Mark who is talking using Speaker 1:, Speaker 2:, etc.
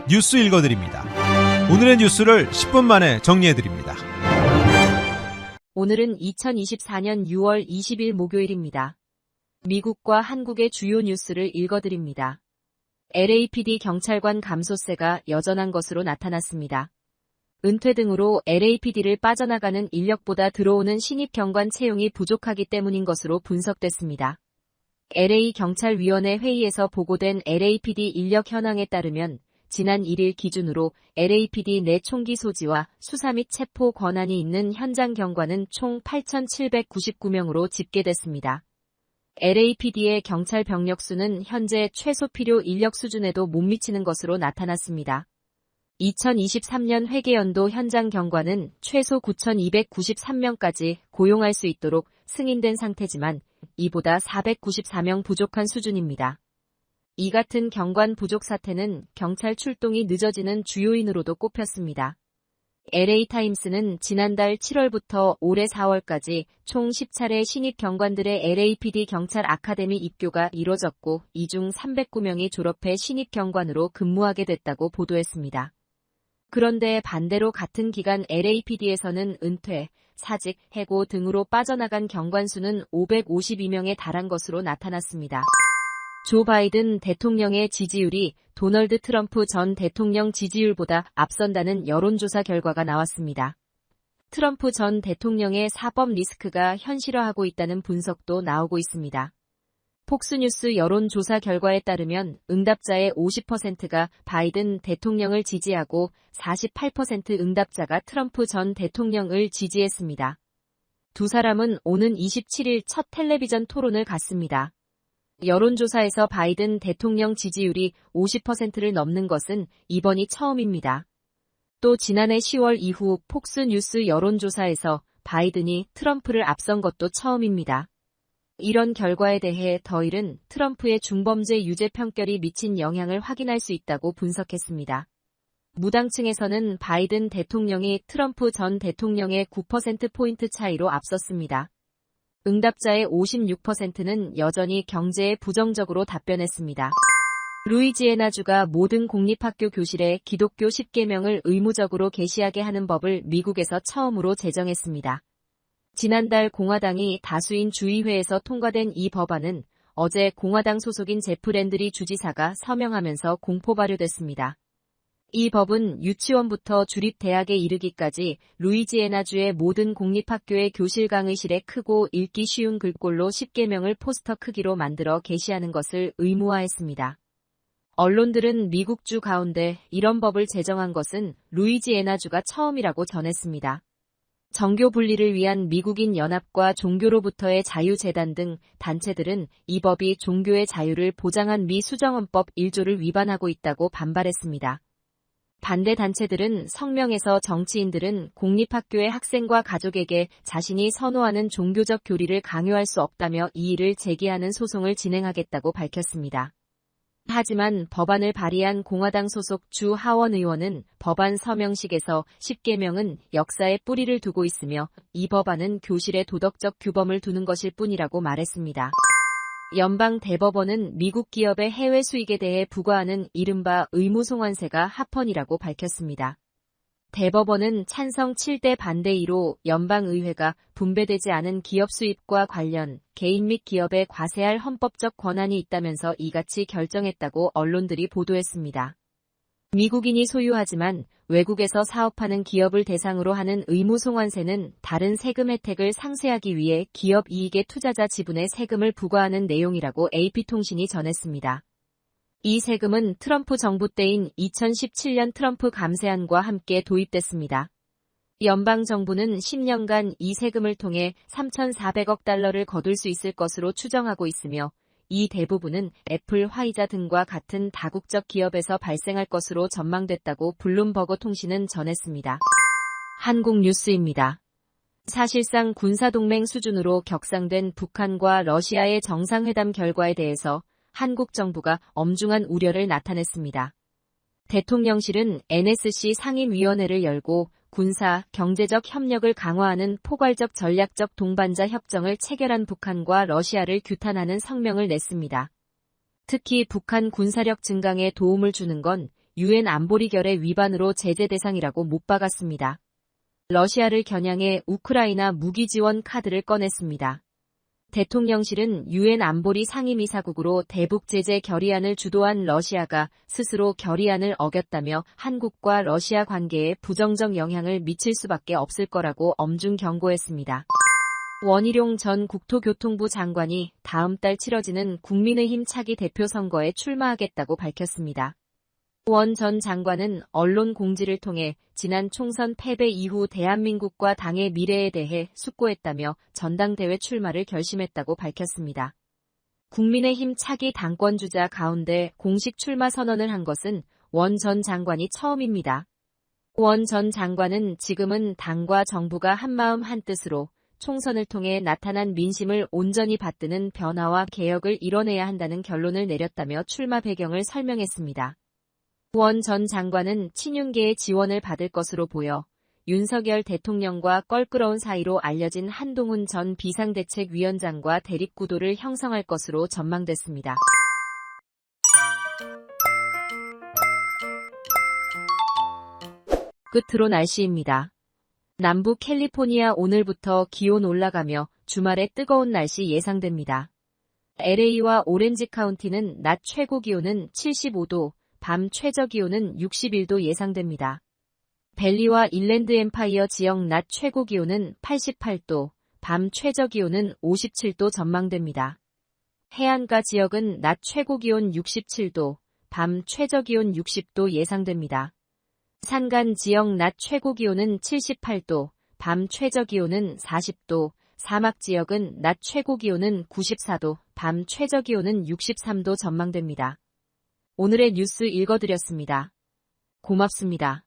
Speaker 1: 뉴스 읽어드립니다. 오늘의 뉴스를 10분 만에 정리해드립니다.
Speaker 2: 오늘은 2024년 6월 20일 목요일입니다. 미국과 한국의 주요 뉴스를 읽어드립니다. LAPD 경찰관 감소세가 여전한 것으로 나타났습니다. 은퇴 등으로 LAPD를 빠져나가는 인력보다 들어오는 신입 경관 채용이 부족하기 때문인 것으로 분석됐습니다. LA경찰위원회 회의에서 보고된 LAPD 인력 현황에 따르면 지난 1일 기준으로 LAPD 내 총기 소지와 수사 및 체포 권한이 있는 현장 경관은 총 8,799명으로 집계됐습니다. LAPD의 경찰 병력 수는 현재 최소 필요 인력 수준에도 못 미치는 것으로 나타났습니다. 2023년 회계연도 현장 경관은 최소 9,293명까지 고용할 수 있도록 승인된 상태지만 이보다 494명 부족한 수준입니다. 이 같은 경관 부족 사태는 경찰 출동이 늦어지는 주요인으로도 꼽혔습니다. LA타임스는 지난달 7월부터 올해 4월까지 총 10차례 신입 경관들의 LAPD 경찰 아카데미 입교가 이뤄졌고 이 중 309명이 졸업해 신입 경관으로 근무하게 됐다고 보도했습니다. 그런데 반대로 같은 기간 LAPD에서는 은퇴, 사직, 해고 등으로 빠져나간 경관 수는 552명에 달한 것으로 나타났습니다. 조 바이든 대통령의 지지율이 도널드 트럼프 전 대통령 지지율보다 앞선다는 여론조사 결과가 나왔습니다. 트럼프 전 대통령의 사법 리스크가 현실화하고 있다는 분석도 나오고 있습니다. 폭스뉴스 여론조사 결과에 따르면 응답자의 50%가 바이든 대통령을 지지하고 48% 응답자가 트럼프 전 대통령을 지지했습니다. 두 사람은 오는 27일 첫 텔레비전 토론을 갖습니다. 여론조사에서 바이든 대통령 지지율이 50%를 넘는 것은 이번이 처음입니다. 또 지난해 10월 이후 폭스뉴스 여론조사에서 바이든이 트럼프를 앞선 것도 처음입니다. 이런 결과에 대해 더힐은 트럼프의 중범죄 유죄 판결이 미친 영향을 확인할 수 있다고 분석했습니다. 무당층에서는 바이든 대통령이 트럼프 전 대통령의 9%포인트 차이로 앞섰습니다. 응답자의 56%는 여전히 경제에 부정적으로 답변했습니다. 루이지애나주가 모든 공립학교 교실에 기독교 10계명을 의무적으로 게시하게 하는 법을 미국에서 처음으로 제정했습니다. 지난달 공화당이 다수인 주의회에서 통과된 이 법안은 어제 공화당 소속인 제프 랜드리 주지사가 서명하면서 공포 발효됐습니다. 이 법은 유치원부터 주립대학에 이르기까지 루이지애나주의 모든 공립학교의 교실 강의실에 크고 읽기 쉬운 글꼴로 10계명을 포스터 크기로 만들어 게시하는 것을 의무화했습니다. 언론들은 미국주 가운데 이런 법을 제정한 것은 루이지애나주가 처음이라고 전했습니다. 정교 분리를 위한 미국인 연합과 종교로부터의 자유재단 등 단체들은 이 법이 종교의 자유를 보장한 미 수정헌법 1조를 위반하고 있다고 반발했습니다. 반대 단체들은 성명에서 정치인들은 공립학교의 학생과 가족에게 자신이 선호하는 종교적 교리를 강요할 수 없다며 이의를 제기하는 소송을 진행하겠다고 밝혔습니다. 하지만 법안을 발의한 공화당 소속 주 하원 의원은 법안 서명식에서 10계명은 역사에 뿌리를 두고 있으며 이 법안은 교실에 도덕적 규범을 두는 것일 뿐이라고 말했습니다. 연방 대법원은 미국 기업의 해외 수익에 대해 부과하는 이른바 의무송환세가 합헌이라고 밝혔습니다. 대법원은 찬성 7대 반대 2로 연방의회가 분배되지 않은 기업 수입과 관련 개인 및 기업에 과세할 헌법적 권한이 있다면서 이같이 결정했다고 언론들이 보도했습니다. 미국인이 소유하지만 외국에서 사업하는 기업을 대상으로 하는 의무송환세는 다른 세금 혜택을 상쇄하기 위해 기업 이익의 투자자 지분에 세금을 부과하는 내용이라고 AP통신이 전했습니다. 이 세금은 트럼프 정부 때인 2017년 트럼프 감세안과 함께 도입됐습니다. 연방정부는 10년간 이 세금을 통해 3,400억 달러를 거둘 수 있을 것으로 추정하고 있으며 이 대부분은 애플, 화이자 등과 같은 다국적 기업에서 발생할 것으로 전망됐다고 블룸버그 통신은 전했습니다. 한국 뉴스입니다. 사실상 군사동맹 수준으로 격상된 북한과 러시아의 정상회담 결과에 대해서 한국 정부가 엄중한 우려를 나타냈습니다. 대통령실은 NSC 상임위원회를 열고 군사, 경제적 협력을 강화하는 포괄적 전략적 동반자 협정을 체결한 북한과 러시아를 규탄하는 성명을 냈습니다. 특히 북한 군사력 증강에 도움을 주는 건 유엔 안보리 결의 위반으로 제재 대상이라고 못 박았습니다. 러시아를 겨냥해 우크라이나 무기 지원 카드를 꺼냈습니다. 대통령실은 유엔 안보리 상임이사국으로 대북 제재 결의안을 주도한 러시아가 스스로 결의안을 어겼다며 한국과 러시아 관계에 부정적 영향을 미칠 수밖에 없을 거라고 엄중 경고했습니다. 원희룡 전 국토교통부 장관이 다음 달 치러지는 국민의힘 차기 대표 선거에 출마하겠다고 밝혔습니다. 원 전 장관은 언론 공지를 통해 지난 총선 패배 이후 대한민국과 당의 미래에 대해 숙고했다며 전당대회 출마를 결심했다고 밝혔습니다. 국민의힘 차기 당권주자 가운데 공식 출마 선언을 한 것은 원 전 장관이 처음입니다. 원 전 장관은 지금은 당과 정부가 한마음 한뜻으로 총선을 통해 나타난 민심을 온전히 받드는 변화와 개혁을 이뤄내야 한다는 결론을 내렸다며 출마 배경을 설명했습니다. 원 전 장관은 친윤계의 지원을 받을 것으로 보여 윤석열 대통령과 껄끄러운 사이로 알려진 한동훈 전 비상대책위원장과 대립구도를 형성할 것으로 전망됐습니다. 끝으로 날씨입니다. 남부 캘리포니아 오늘부터 기온 올라가며 주말에 뜨거운 날씨 예상됩니다. LA와 오렌지 카운티는 낮 최고 기온은 75도, 밤 최저 기온은 61도 예상됩니다. 벨리와 인랜드 엠파이어 지역 낮 최고 기온은 88도, 밤 최저 기온은 57도 전망됩니다. 해안가 지역은 낮 최고 기온 67도, 밤 최저 기온 60도 예상됩니다. 산간 지역 낮 최고 기온은 78도, 밤 최저 기온은 40도, 사막 지역은 낮 최고 기온은 94도, 밤 최저 기온은 63도 전망됩니다. 오늘의 뉴스 읽어드렸습니다. 고맙습니다.